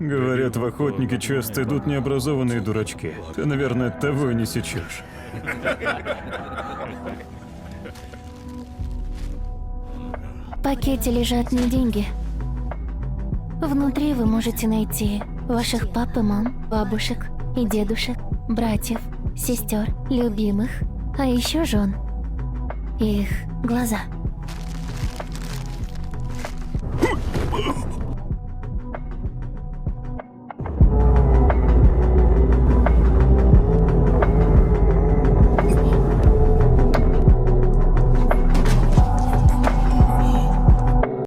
Говорят, в охотники часто идут необразованные дурачки. Ты, наверное, того и не сечешь. В пакете лежат не деньги. Внутри вы можете найти ваших пап и мам, бабушек и дедушек, братьев, сестер, любимых, а еще жен. Их глаза.